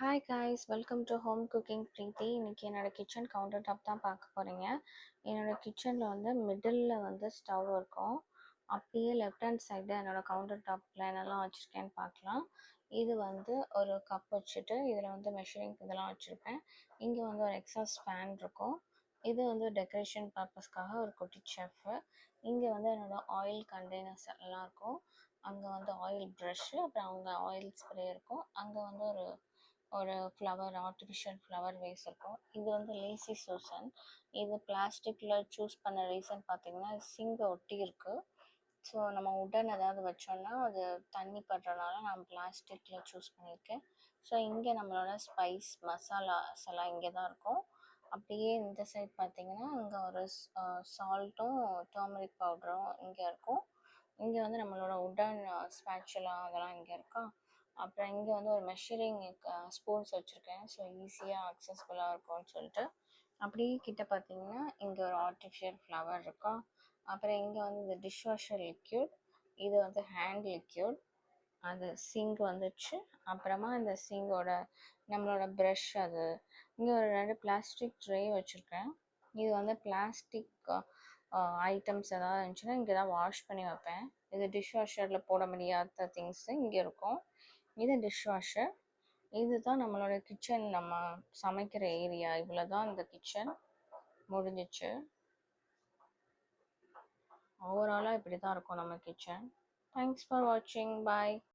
Hi guys, welcome to home cooking Preethi. இன்றைக்கி என்னோடய kitchen counter top தான் பார்க்க போகிறீங்க. என்னோடய கிச்சனில் வந்து மிடில் வந்து ஸ்டவ் இருக்கும். அப்படியே லெஃப்ட் ஹேண்ட் சைடு என்னோடய கவுண்டர் டாப்பில் என்னெல்லாம் வச்சுருக்கேன்னு பார்க்கலாம். இது வந்து ஒரு கப் வச்சுட்டு இதில் வந்து மெஷரிங் இதெல்லாம் வச்சுருப்பேன். இங்கே வந்து ஒரு எக்ஸாஸ்ட் ஃபேன் இருக்கும். இது வந்து டெக்கரேஷன் பர்பஸ்க்காக ஒரு குட்டி செஃப்பு. இங்கே வந்து என்னோடய ஆயில் கண்டெய்னர்ஸ் எல்லாம் இருக்கும். அங்கே வந்து ஆயில் ப்ரஷ்ஷு, அப்புறம் அங்கே ஆயில் ஸ்ப்ரே இருக்கும். அங்கே வந்து ஒரு ஃப்ளவர், ஆர்டிஃபிஷியல் ஃப்ளவர் வேஸ் இருக்கும். இது வந்து லேசி சூசன். இது பிளாஸ்டிக்கில் சூஸ் பண்ண ரீசன் பார்த்திங்கன்னா சிங்கை ஒட்டி இருக்குது. ஸோ நம்ம உடன் ஏதாவது வச்சோன்னா அது தண்ணி படுறனால நான் பிளாஸ்டிக்கில் சூஸ் பண்ணியிருக்கேன். ஸோ இங்கே நம்மளோட ஸ்பைஸ் மசாலாஸ் எல்லாம் இங்கே தான் இருக்கும். அப்படியே இந்த சைட் பார்த்திங்கன்னா இங்கே ஒரு சால்ட்டும் டர்மரிக் பவுடரும் இங்கே இருக்கும். இங்கே வந்து நம்மளோட உடன் ஸ்பேச்சுலா அதெல்லாம் இங்கே இருக்கா. அப்புறம் இங்கே வந்து ஒரு மெஷரிங் ஸ்பூன்ஸ் வச்சுருக்கேன். ஸோ ஈஸியாக அக்சஸ்ஃபுல்லாக இருக்கும்னு சொல்லிட்டு. அப்படியே கிட்ட பார்த்தீங்கன்னா இங்கே ஒரு ஆர்டிஃபிஷியல் ஃப்ளவர் இருக்கும். அப்புறம் இங்கே வந்து இந்த டிஷ் வாஷர் லிக்யூட், இது வந்து ஹேண்ட் லிக்யூட், அது சிங்க் வந்துச்சு. அப்புறமா இந்த சிங்கோட நம்மளோட ப்ரஷ், அது இங்கே ஒரு 2 பிளாஸ்டிக் ட்ரே வச்சுருக்கேன். இது வந்து பிளாஸ்டிக் ஐட்டம்ஸ் ஏதாவது இருந்துச்சுன்னா இங்கே தான் வாஷ் பண்ணி வைப்பேன். இது டிஷ் வாஷரில் போட முடியாத திங்ஸு இங்கே இருக்கும். இது டிஷ் வாஷர். இதுதான் நம்மளோட கிச்சன். நம்ம சமைக்கிற ஏரியா இவ்வளோ தான். இந்த கிச்சன் முடிஞ்சிச்சு. ஓவராலாக இப்படி தான் இருக்கும் நம்ம கிச்சன். தேங்க்ஸ் ஃபார் வாட்சிங். பாய்.